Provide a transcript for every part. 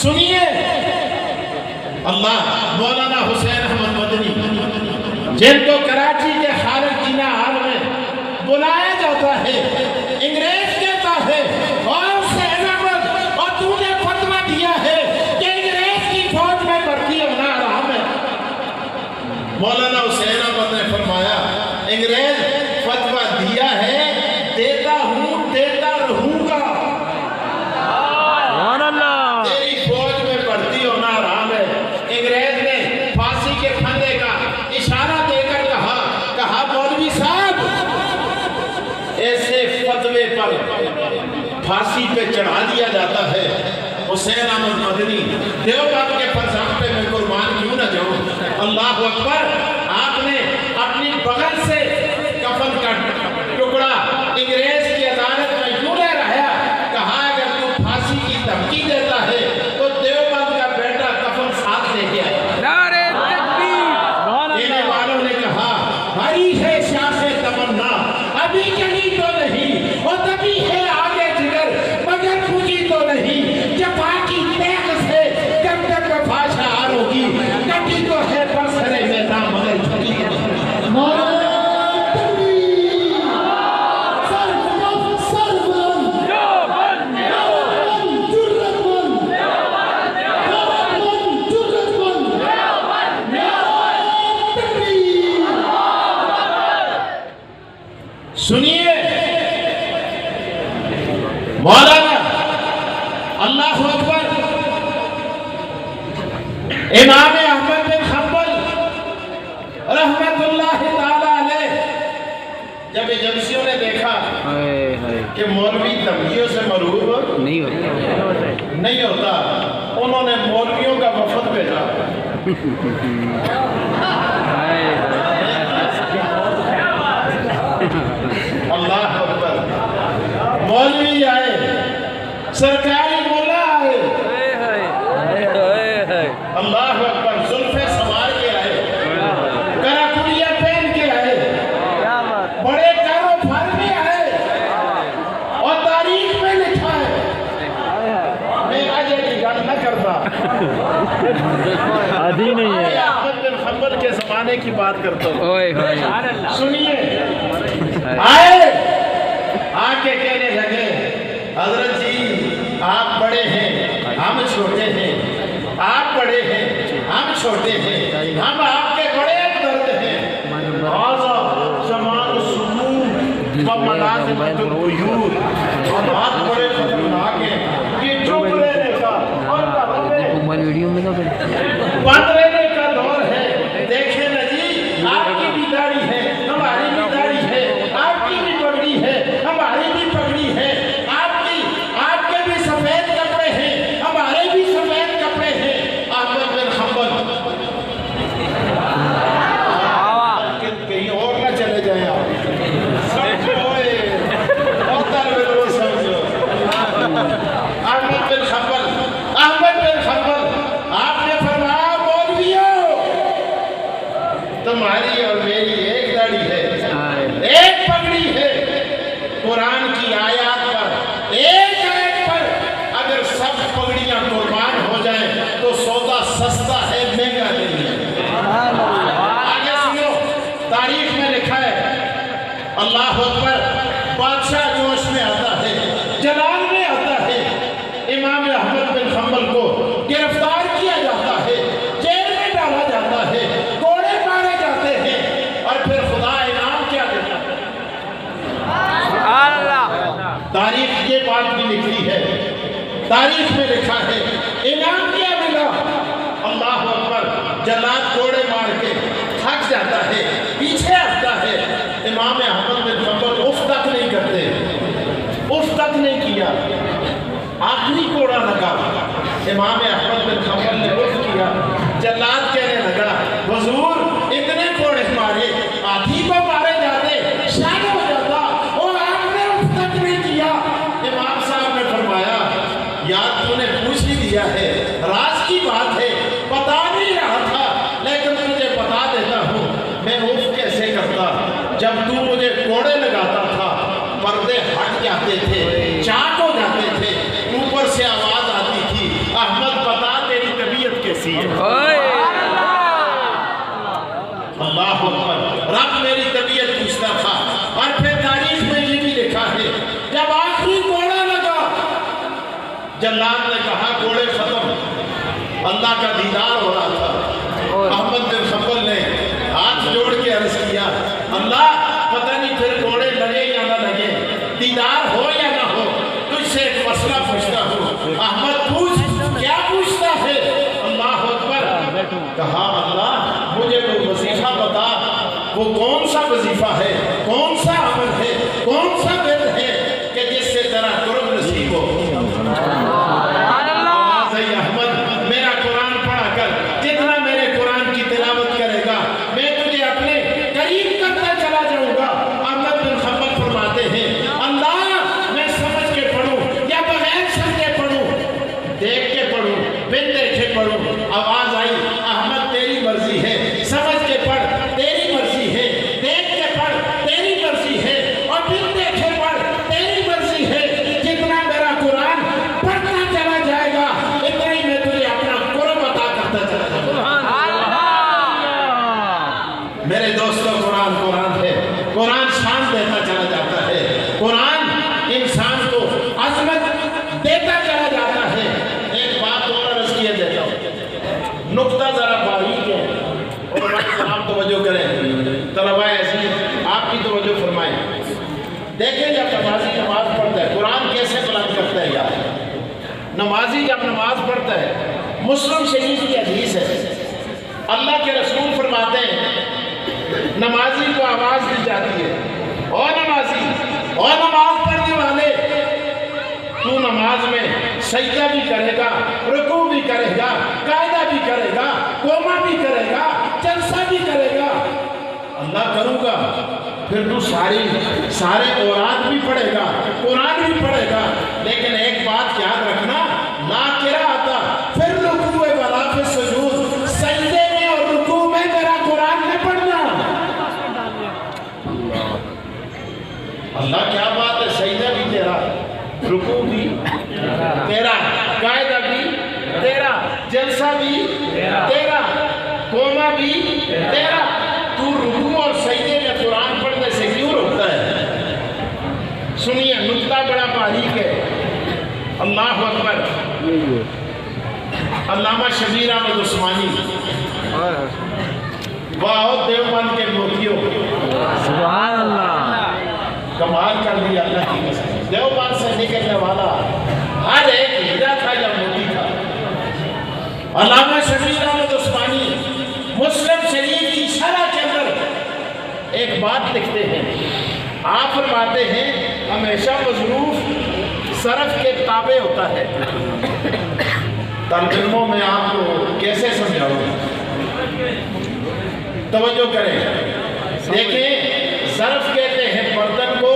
سنیے اللہ مولانا حسین احمد مدنی جن کو کراچی کے خالق جینا حال میں بلایا جاتا ہے، انگریز کہتا ہے اور حسین احمد اور تو نے فتویٰ دیا ہے کہ انگریز کی فوج میں بھرتی ہونا حرام ہے۔ مولانا حسین احمد نے فرمایا انگریز فتویٰ دیا ہے، دیتا ہوں دیتا رہوں گا، تیری فوج میں بھرتی ہونا حرام ہے۔ انگریز نے پھانسی کے پھندے کا اشارہ دے کر کہا مولوی صاحب ایسے فتوے پر پھانسی پہ چڑھا دیا جاتا ہے۔ حسین احمد مدنی دیوبند کے فرزند پہ میں قربان کیوں نہ جاؤں؟ اللہ اکبر۔ آپ نے اپنی بغل سے کفن کا ٹکڑا انگریز کی عدالت میں یوں لے رہا، کہا اگر تو پھانسی کی دھمکی دیتا ہے تو دیوبند کا بیٹا کفن ساتھ لے کے آئے۔ دینے والوں نے کہا بھری ہے شاخ تمنا ابھی چلی تو نہیں، اور تبھی ہے آگے جگر مگر پوچھی تو نہیں، جفا کی تیغ سے جب تک وفا شعار ہوگی، کٹی تو ہے برسرے میدان مگر جھکی تو نہیں۔ سنیے مولانا اللہ اکبر امام احمد بن حنبل رحمت اللہ تعالی علیہ جب ایجنسیوں نے دیکھا کہ مولوی دھمکیوں سے مرعوب نہیں ہوتا، انہوں نے مولویوں کا وفد بھیجا۔ اللہ اکبر۔ مولوی آئے، سرکاری مولا آئے، اللہ اکبر، زلفیں سنوار کے آئے، کراکڑیاں پہن کے آئے، بڑے کاروبار میں آئے، اور تاریخ میں لکھا ہے، میں آج کی گل نہ کرتا، عادی نہیں ہے، احمد بن حنبل کے زمانے کی بات کرتا ہوں۔ سنیے آئے، آ کے کہنے لگے حضرت جی آپ بڑے ہیں ہم چھوٹے ہیں، آپ بڑے ہیں ہم چھوٹے ہیں، ہم آپ کے بڑے درد ہیں، آزا زمان سمون و ملازمت القیود، ہم آپ بڑے خطرناک ہیں، یہ چپ رہنے کا اور بند رہنے کا دور ہے۔ دیکھیں نا جی آپ کی بھی داڑھی ہے، ہماری بھی داڑھی ہے، آپ کی بھی پگڑی ہے، ہماری بھی پگڑی ہے، آپ کے بھی سفید کپڑے ہیں، ہمارے بھی سفید کپڑے ہیں۔ احمد بن حنبل کہیں اور نہ چلے جائیں آپ، سمجھو احمد بن حنبل آپ نے فرمایا مولویوں تمہاری اور میری ایک داڑھی ہے، ایک پگڑی ہے، قرآن کی آیات پر ایک آیت پر اگر سب پگڑیاں قربان ہو جائیں تو سودا سستا ہے، مہنگا نہیں ہے۔ آگے سنو، تاریخ میں لکھا ہے اللہ اکبر، بادشاہ جوش میں آتا ہے، جلال میں آتا ہے، امام احمد بن حنبل کو گرفتار کیا جاتا ہے، جیل میں ڈالا جاتا ہے، کوڑے مارے جاتے ہیں، اور پھر خدا انعام کیا دیتا ہے؟ تاریخ یہ بات بھی لکھی ہے، تاریخ میں لکھا ہے انعام کیا ملا؟ اللہ اکبر، جلاد کوڑے مار کے تھک جاتا ہے، پیچھے آتا ہے، امام احمد بن حنبل اف تک نہیں کرتے، اف تک نہیں کیا، آخری کوڑا لگا، امام احمد بن حنبل نے اف کیا، جلاد کہنے لگا حضور اتنے کوڑے مارے، آدھی کو مارے جاتے شاید ہو جاتا، اور آپ نے اف تک نہیں کیا۔ امام صاحب نے فرمایا یار تو نے پوچھ ہی دیا ہے، راز کی بات ہے، پتا نہیں رہا تھا، لیکن تجھے بتا دیتا ہوں میں اف کیسے کرتا۔ جب تو مجھے کوڑے لگاتا تھا پردے ہٹ جاتے تھے، چاک ہو جاتے تھے، اوپر سے آواز آتی تھی احمد जल्लाद ने कहा कोड़े खत्म। अल्लाह का दीदार हो रहा था। अहमद बिन हंबल ने हाथ जोड़ के अर्ज किया, अल्लाह पता नहीं फिर कोड़े लगे या ना लगे, दीदार हो या ना हो, तुझसे एक मसला पूछता हूँ। अहमद पूछ, क्या पूछता है? अल्लाह अकबर। कहा अल्लाह मुझे कोई वजीफा बता, वो कौन सा वजीफा है, कौन सा अमल है, कौन सा विर्द है कि जिससे तेरा कुर्ब नसीब हो। अहमद मेरा कुरान पढ़ा कर, जितना मेरे कुरान की तिलावत करेगा मैं तुझे अपने करीब करता चला जाऊंगा। अहमद बिन हंबल फरमाते हैं, अल्लाह मैं समझ के पढ़ूं या बगैर समझे पढ़ूं, देख के पढ़ूं, बिन देखे पढ़ूं? आवाज आई, अहमद तेरी मर्जी है, समझ के पढ़ तेरी मर्जी है, देख के पढ़ तेरी मर्जी है, और बिन देखे पढ़ तेरी मर्जी है। जितना मेरा कुरान पढ़ता चला जाएगा इतना ही मैं तुझे अपना कुर्ब अता करता चला जाऊंगा। मेरे दोस्तों, कुरान कुरान है, कुरान शान देता चला जाता है, कुरान इंसान को अजमत देता चला जाता है। एक बात और अर्ज किए देता हूँ, नुक्ता जरा बारीक है और आप तवज्जो करें, तलबाए अज़ीज़ आप भी तवज्जो फरमाएं। देखें जब नमाजी नमाज पढ़ता है, कुरान कैसे बुलंद करता है यार। नमाजी जब नमाज पढ़ता है, मुस्लिम शरीफ की हदीस है, अल्लाह के रसूल फरमाते हैं नमाजी को आवाज़ दी जाती है, और नमाजी और नमाज पढ़ने वाले, तू नमाज में सजदा भी करेगा, रुकू भी करेगा, कायदा भी करेगा, कोमा भी करेगा, जलसा भी करेगा। अल्लाह करूँगा, फिर तू सारे औरात भी पढ़ेगा, कुरान भी पढ़ेगा, लेकिन एक बात याद रखना, ना किरा आता फिर रुकू वाला फिर सुजूद, सजदे में और रुकू में मेरा कुरान न पढ़ना। अल्लाह क्या बात है, सजदा भी तेरा, रुकू भी तेरा, कायदा भी तेरा, जलसा भी तेरा, कोमा भी तेरा। तू रुकू और सजदे में कुरान पढ़ने से क्यों रोकता है? सुनिए, नुक्ता बड़ा बारीक है। अल्लाह अकबर। अल्लामा शबीर अहमद उस्मानी, वाह देवबंद के मोतियों, सुभान अल्लाह, कमाल कर दिया अल्लाह की कसम। देवबंद से निकलने वाला हर एक हीरा था या मोती था। अल्लामा शबीर अहमद उस्मानी मुस्लिम शरीफ की शरह के अंदर एक बात लिखते हैं, आप फरमाते हैं हमेशा मजरूफ सरफ के ताबे होता है। तर्जुमों में आपको कैसे समझाऊं, तवज्जो करें। देखें, सरफ कहते हैं बर्तन को,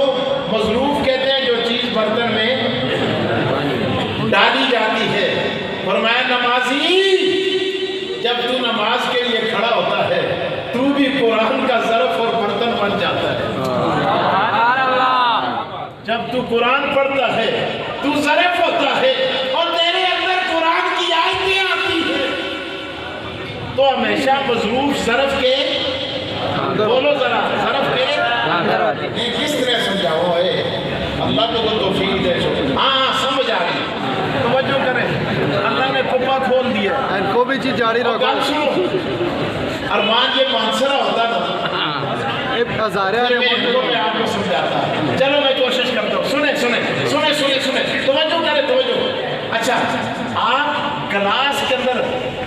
मजरूफ कहते हैं जो चीज़ बर्तन में डाली जाती है। फरमाया नमाजी जब तू नमाज के लिए खड़ा होता है, तू भी कुरान का ज़रफ़ और बर्तन बन जाता है। जब तू कुरान पढ़ता है, तू ज़रफ़ होता है और तेरे अंदर कुरान की आयतें आती है। तो हमेशा मज़रूफ़ ज़रफ़ के, बोलो ज़रा, ज़रफ़ के किस तरह समझाओ है? अल्लाह को तौफीक दे। हाँ समझ आ गई, तवज्जो करें। अल्लाह ने कुप्पा खोल दिया, को भी चीज़ जारी रखो। अरमान ये मानसरा होता ना, मैं आपको समझाता। चलो मैं कोशिश करता हूँ, सुने सुने सुने सुने सुने, तवज्जो करें, तवज्जो। अच्छा, आप गिलास के अंदर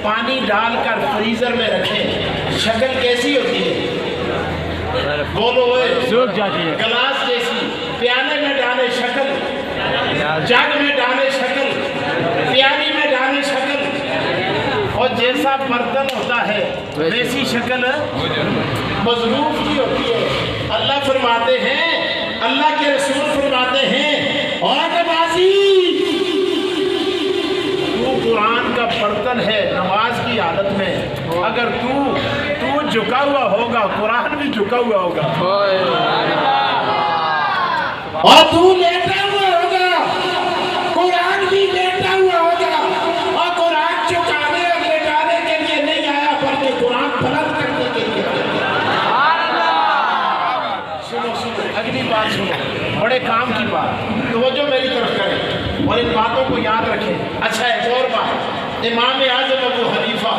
पानी डालकर फ्रीजर में रखें, शक्ल कैसी होती है? बोलो, सूख जाती है। गिलास जैसी। प्याले में डाले शक्ल, जग में डाले शक्ल, प्याली में डाले शक्ल, और जैसा बर्तन होता है वैसी शक्ल मजरूफ की होती है। अल्लाह फरमाते हैं, अल्लाह के रसूल फरमाते हैं, और नमाजी तू कुरान का बर्तन है नमाज की हालत में। अगर तू झुका हुआ होगा, कुरान भी झुका हुआ होगा, और तू लेटा हुआ होगा, कुरान भी लेटा हुआ होगा। और कुरान झुकाने और लेटाने के लिए नहीं आया, बल्कि कुरान बुलंद करने के लिए। सुनो सुनो, अगली बात सुनो, बड़े काम की बात, तो वो जो मेरी तरफ करें। اور ان باتوں کو یاد رکھیں۔ اچھا ایک اور بات، امام اعظم ابو حنیفہ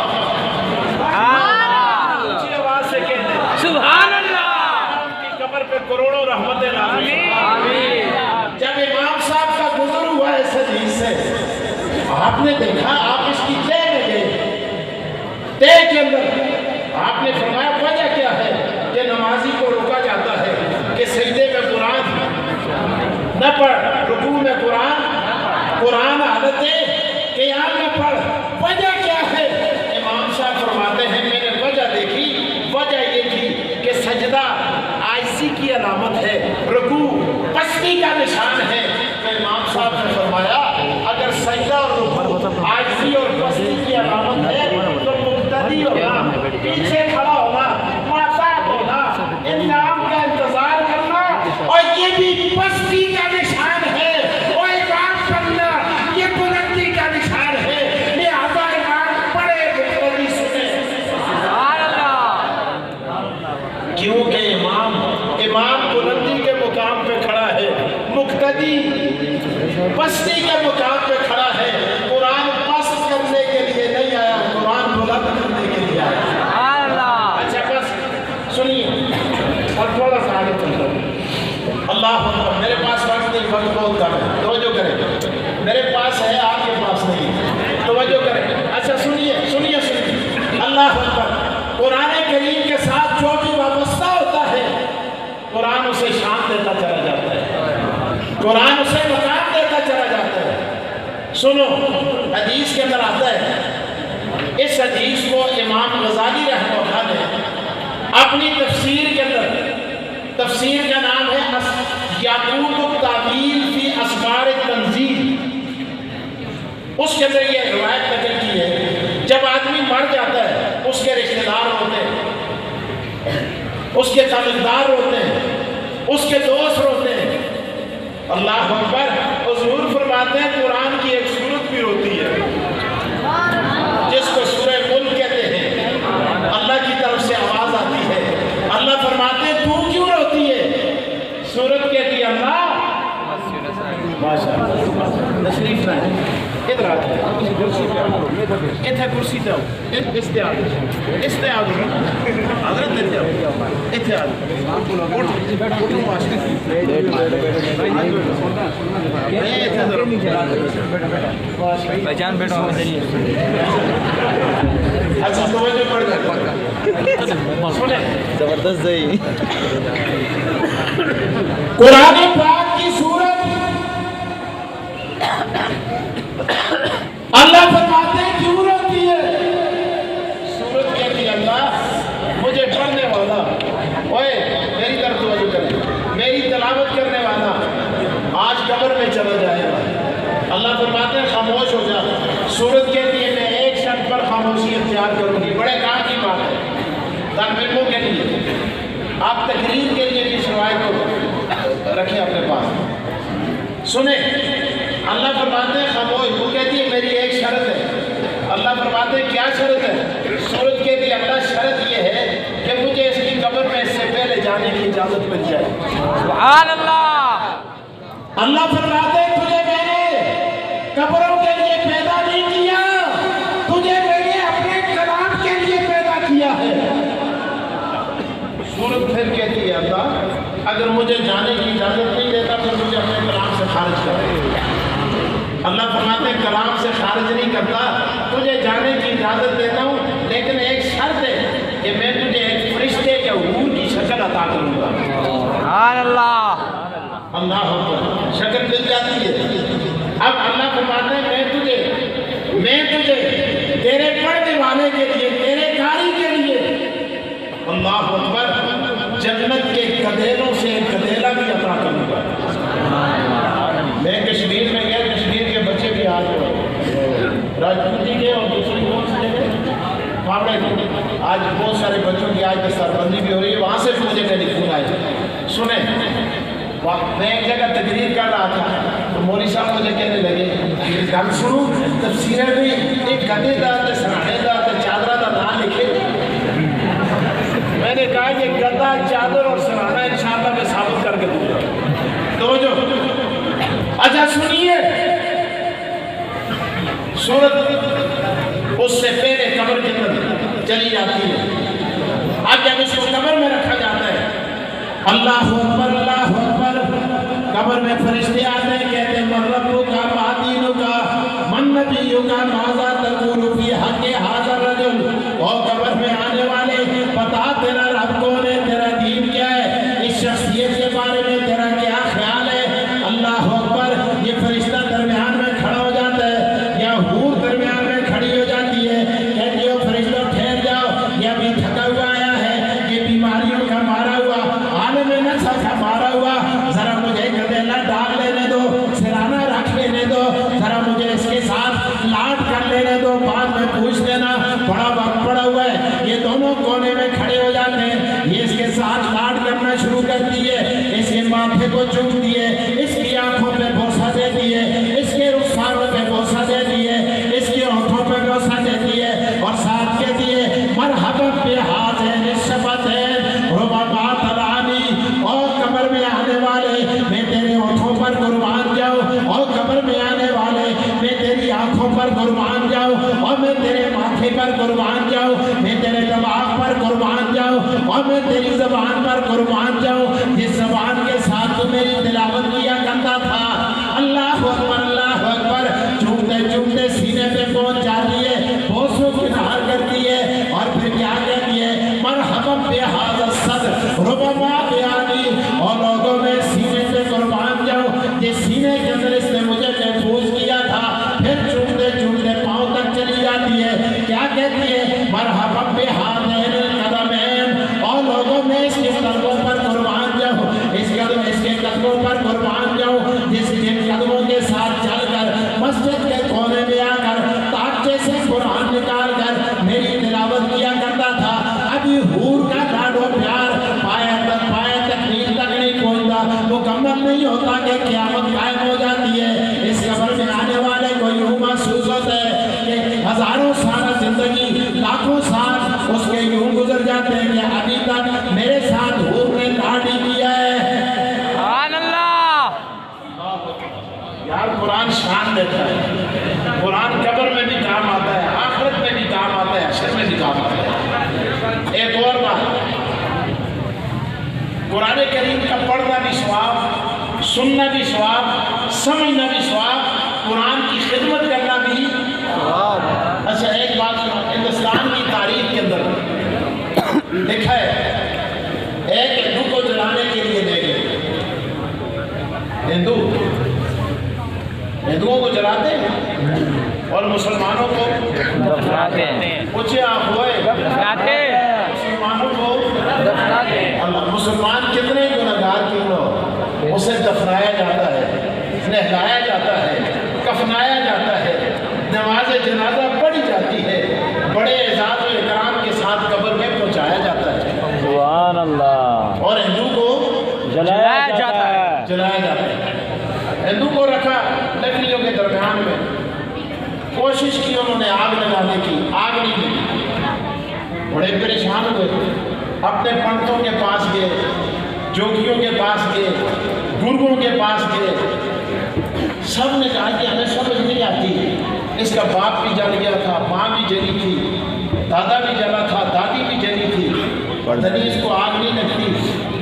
اونچی آواز سے کہہ دیں سبحان اللہ، امام کی قبر پہ کروڑوں رحمتیں نازل ہوں۔ جب امام صاحب کا گزر ہوا اس حدیث سے، آپ نے دیکھا، آپ اس کی تہ میں گئے، تہ کے اندر آپ نے فرمایا وجہ کیا ہے کہ نمازی کو روکا جاتا ہے کہ سجدے میں قرآن نہ پڑھ، رکوع میں قرآن حالت قیام میں پڑھ۔ وجہ کیا ہے؟ امام صاحب فرماتے ہیں میں نے وجہ دیکھی، وجہ یہ تھی کہ سجدہ عاجزی کی علامت ہے، رکوع پستی کا نشان ہے۔ تو امام صاحب نے فرمایا اگر سجدہ اور رکوع عاجزی اور پستی کی علامت ہے تو مقتدی ہونا، پیچھے کھڑا ہونا، محتاط ہونا، انعام کا انتظار کرنا، اور یہ بھی پستی کا نشان ہے، اور امام پڑھنا یہ بلندی کا نشان ہے۔ لہذا امام پڑھے، مقتدی سنے۔ کیونکہ امام بلندی کے مقام پہ کھڑا ہے، مقتدی پستی کے مقام پہ کھڑا ہے۔ قرآن پست کرنے کے لیے نہیں آیا، قرآن بلند کرنے کے لیے آیا۔ اچھا بس سنیے اور تھوڑا سا آگے چلتا ہوں۔ اللہ اکبر، میرے پاس وقت نہیں، وقت بہت کم ہے، توجہ کریں، میرے پاس ہے آپ کے پاس نہیں، توجہ کریں۔ اچھا سنیے سنیے سنیے، اللہ اکبر، قرآن کریم کے ساتھ جو بھی وابستہ ہوتا ہے قرآن اسے شان دیتا چلا جاتا ہے، قرآن اسے مقام دیتا چلا جاتا ہے۔ سنو، حدیث کے اندر آتا ہے، اس حدیث کو امام غزالی رحمہ اللہ نے اپنی تفسیر کے اندر، تفسیر کا نام ہے یاقوت التعویل فی اسفار التنزیل، اس کے اندر یہ روایت نقل کی ہے جب آدمی مر جاتا ہے اس کے رشتہ دار ہوتے ہیں، اس کے تعلقدار ہوتے ہیں، اس کے دوست ہوتے ہیں۔ اللہ اکبر، حضور فرماتے ہیں قرآن کی ایک صورت بھی ہوتی ہے جس کو سورہ ملک کہتے ہیں، اللہ کی طرف سے آواز آتی ہے، اللہ فرماتے ہیں تو کیوں روتی ہے؟ سورت کہتی ہے اللہ ماشاءاللہ تشریف لائیں، ادھر آتے ہیں، کرسی پہ آؤ، اتھے کرسی پہ آؤ، اس پہ آؤ، اس پہ آؤ، حضرت اتھے آؤ، اتھے آؤ، اٹھو پہچان بیٹھا ہوں ادھر ہی اچھا توجہ پڑھ جائے سنیں زبردست ہے قرآن پاک کی سورت اللہ فرماتے ہیں کیوں روتی ہے؟ سورت کہتی ہے اللہ مجھے پڑھنے والا، اوے میری طرف توجہ کریں، میری تلاوت کرنے والا آج قبر میں چلا جائے گا۔ اللہ فرماتے ہیں خاموش ہو جا۔ سورت کہتی ہے میں ایک شخص پر خاموشی اختیار کروں گی، بڑے کام کی بات ہے طالب علموں کے لیے، آپ تقریر کے لیے بھی اس روایت کو رکھیں اپنے پاس۔ سنیں اللہ فرماتے ہیں خاموش، وہ کہتی ہے میری ایک شرط ہے۔ اللہ فرماتے ہیں کیا شرط ہے؟ سورت کہتی ہے اللہ شرط یہ ہے کہ مجھے اس کی قبر میں اس سے پہلے جانے کی اجازت مل جائے۔ سبحان اللہ۔ اللہ فرماتے ہیں تجھے میں نے قبروں کے لیے پیدا نہیں کیا، تجھے میں نے اپنے کلام کے لیے پیدا کیا ہے۔ سورت پھر کہتی ہے اللہ اگر مجھے جانے کی اجازت نہیں دیتا پھر مجھے اپنے کلام سے خارج کر دے۔ اللہ فرماتے ہیں کلام سے خارج نہیں کرتا، تجھے جانے کی اجازت دیتا ہوں لیکن ایک شرط ہے کہ میں تجھے ایک فرشتے کے حور کی شکل عطا کروں گا۔ سبحان اللہ۔ اللہ اکبر، شکل مل جاتی ہے۔ اب اللہ فرماتے ہیں میں تجھے تیرے پڑھنے والے کے لیے، تیرے کاری کے لیے، اللہ اکبر، جنت کے قدیلوں سے ایک قدیلہ بھی عطا کروں گا۔ میں کشمیر میں گیا، کشمیر کے بچے بھی آج راجپوتی کے اور دوسری کون سی جگہ پھاپڑے کے، آج بہت سارے بچوں کی آج دستار بندی بھی ہو رہی ہے، وہاں سے بھی مجھے ٹیلی فون آئے۔ سنیں میں ایک جگہ تقریر کر رہا تھا تو مولوی صاحب مجھے کہنے لگے گل سنو تفسیریں بھی ایک گدے دا تے سرانے دا تے چادرہ دا نام لکھے۔ میں نے کہا یہ گدا، چادر اور سرانہ انشاءاللہ میں ثابت کر کے دوں گا۔ توجہ، اچھا سنیے सूरत उससे पहले कब्र के अंदर चली जाती है। अब जब इसको कब्र में रखा जाता है, अल्लाह अकबर अल्लाह अकबर, कब्र में फरिश्ते आते हैं, कहते हैं मन रब्बुका मा दीनुका मन नबियुका माज़ा तक़ूलु फी हक़्क़ि हाज़ा रजुल। और कब्र में आने वाले, बता तेरा रब कौन है, तेरा दीन क्या है, इस शख्सियत के बारे में तेरा क्या ख्याल है। अल्लाह अकबर, ये फरिश्ता दरमियान में खड़ा हो जाता है या हूर दरमियान में खड़ी हो जाती है, कहती है फरिश्तों ठहर जाओ, ये अभी थका हुआ आया है, ये बीमारियों का मारा हुआ, आलम नस्ल का मारा हुआ, जरा मुझे गदेला डाल लेने दो, सिराना रख लेने दो, जरा मुझे इसके साथ लाड कर लेने दो, बाद में पूछ लेना, बड़ा वक्त पड़ा हुआ है। ये दोनों कोने में खड़े हो जाते हैं, ये इसके साथ लाड करना शुरू करती है, इसके माथे को चूमती है, इसकी आंखों पे बोसा देती है, इसके रुखसारों पे बोसा देती है, इसके होठों पे बोसा देती है और साथ कहती है मरहबन बिहाज़िन शफ़तैन रुबमा तलानी। और कब्र में आने वाले, मैं तेरे होठों पर कुर्बान जाऊं, और कब्र में आने वाले, मैं तेरी आंखों पर कुर्बान जाऊं, और मैं तेरे माथे पर कुर्बान जाऊं, मैं तेरे दिमाग पर कुर्बान जाऊं, और मैं तेरी ज़बान पर कुर्बान जाऊं, जिस ज़बान के साथ तू मेरी तिलावत किया करता था। अल्लाह अकबर, चूमते चूमते सीने पे पहुंच जाती है, बोसों की नहर करती है और फिर क्या कहती है मरहबन बिहाज़ा सद्र रुबमा बियानी। और लोगों में सीने पे कुर्बान जाऊं, जिस सीने के अंदर इसने मुझे महफूज किया था। फिर चूमते चूमते पाँव तक चली जाती है, क्या कहती है मरहबन बिहाज़िन कदमैन। और लोगों में इसके कदमों पर कुर्बान जाऊं, इसके कदमों पर कुर्बान जाऊं, जिसके कदमों के साथ चलकर मस्जिद के कोने में आकर ताकचे से कुरान निकाल कर मेरी तिलावत किया करता था। अभी हूर का लाडो प्यार पाया तक नींद तक नहीं पहुंचता, मुकम्मल नहीं होता कि क़यामत कायम हो जाती है। इस कब्र में आने वाले को यूं महसूस होता है कि हजारों साल जिंदगी, लाखों साल उसके यूं गुजर जाते हैं कि अभी तक मेरे साथ हूर ने लाड ही किया है। यार कुरान शान देता है, कुरान कब्र में भी काम आता है, आखिरत में भी काम आता है, हश्र में भी काम आता है। एक और बात, कुरान करीम का पढ़ना भी सवाब, सुनना भी सवाब, समझना भी सवाब, कुरान की खिदमत करना भी सवाब। अच्छा एक बात सुनो, हिंदुस्तान की तारीख के अंदर देखा है, एक हिंदू को जलाने के लिए ले गए, हिंदुओं को जलाते हैं और मुसलमानों को दफनाते हैं। पूछे आप हुए दफनाते, मुसलमानों को दफनाते। अल्लाह, मुसलमान कितने गुनहगार क्यों हो, उसे दफनाया जाता है, नहलाया जाता है, कफनाया जाता है, नमाज जनाजा पढ़ी जाती है, बड़े एजाज़ और इकराम के साथ कब्र में पहुंचाया जाता है। सुभान अल्लाह। और हिंदू को जलाया जाता है, जलाया जाता है। हिंदू को रखा लकड़ियों के दरमियान में, कोशिश की उन्होंने आग लगाने की, आग नहीं लगी, बड़े परेशान हुए, अपने पंडितों के पास गए, जोगियों के पास गए, गुरुओं के पास गए, सब ने कहा कि हमें समझ नहीं आती, इसका बाप भी जल गया था, माँ भी जली थी, दादा भी जला था, दादी भी जली थी, पता नहीं इसको आग नहीं लगती,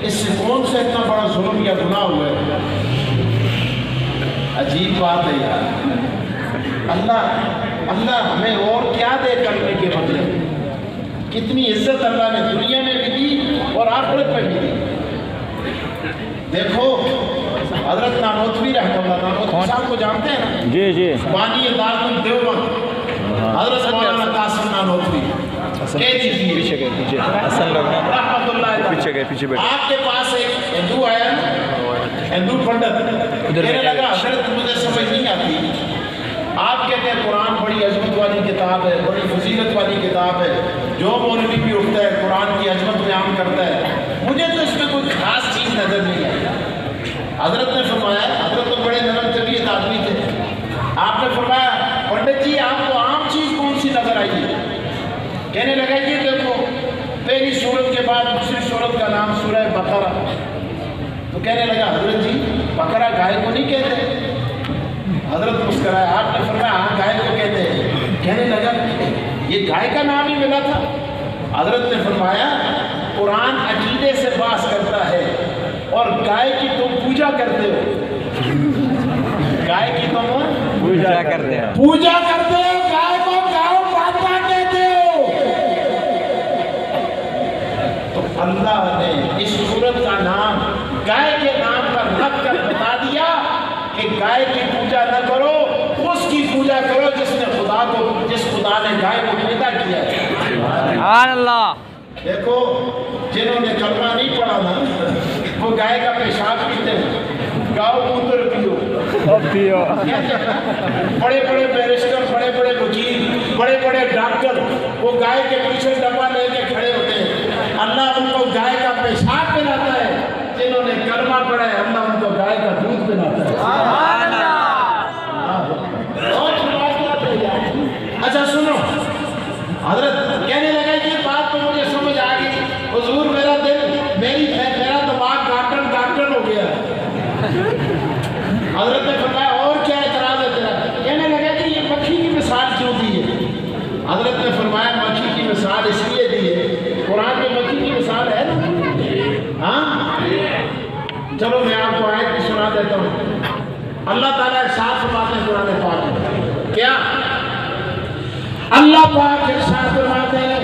इससे कौन सा इतना बड़ा जुल्म या गुनाह हुआ है। अजीब बात है यार, अल्लाह हमें और क्या दे करने के बदले, कितनी इज्जत अल्लाह ने दुनिया में भी दी और आखिरत में भी दी। देखो हजरत नानोतवी रहमतुल्लाह, नानोतवी साहब को जानते हैं ना? जी जी। बानी दारुल देवबंद हजरत मौलाना कासिम नानोतवी, पीछे गए, पीछे हसन लोग पीछे गए, पीछे बैठे। आपके पास एक हिंदू आया, हिंदू पंडित, कहने लगा हजरत मुझे समझ नहीं आती, आप कहते हैं कुरान बड़ी अजमत वाली किताब है, बड़ी फजीलत वाली किताब है, जो मौलवी भी उठता है कुरान की अजमत बयान करता है, मुझे तो इसमें कोई खास चीज़ नजर नहीं आई। हजरत ने फरमाया, हजरत तो बड़े नरम तबीयत आदमी थे, आपने फरमाया पंडित जी आपको आम चीज़ कौन सी नजर आई है? कहने लगा ये देखो, पहली सूरत के बाद दूसरी सूरत का नाम सूरह बकरा। तो कहने लगा हजरत जी बकरा गाय को नहीं कहते? हजरत मुस्कराया, आपने फरमाया हाँ गाय को कहते हैं। کہنے لگا یہ گائے کا نام ہی ملا تھا؟ حضرت نے فرمایا قرآن عقیدے سے باس کرتا ہے اور گائے کی تم پوجا کرتے ہو، گائے کی تم پوجا کرتے ہیں، پوجا کرتے ہو، گائے کو گاؤ ماتا کہتے ہو۔ تو اللہ نے اس سورت کا نام گائے کے نام پر رکھ کر بتا دیا کہ گائے کی پوجا نہ کرو، اس کی پوجا کرو جس خدا نے گائے کو پیدا کیا ہے۔ سبحان اللہ۔ دیکھو جنہوں نے کلمہ نہیں پڑھا نا وہ گائے کا پیشاب پیتے ہیں، گاؤ موتر پیو۔ بڑے بڑے بیرسٹر، بڑے بڑے وکیل، بڑے بڑے ڈاکٹر وہ گائے کے پیچھے ڈبہ لے کے کھڑے ہوتے ہیں، اللہ ان کو گائے کا پیشاب پلاتا ہے۔ جنہوں نے کلمہ پڑھا ہے اللہ ان کو گائے کا دودھ پلاتا ہے۔ اچھا سنو، حضرت کہنے لگا یہ بات تو مجھے سمجھ آ گئی حضور، میرا دماغ گاٹن ہو گیا۔ حضرت نے فرمایا اور کیا اعتراض ہے تیرا؟ کہنے لگا کہ یہ مکھی کی مثال کیوں دی ہے؟ حضرت نے فرمایا مکھی کی مثال اس لیے دی ہے، قرآن میں مکھی کی مثال ہے نا؟ ہاں چلو میں آپ کو آیت بھی سنا دیتا ہوں۔ اللہ تعالیٰ ارشاد فرماتے ہیں قرآن پاک میں، کیا اللہ پاک ارشاد فرماتے ہیں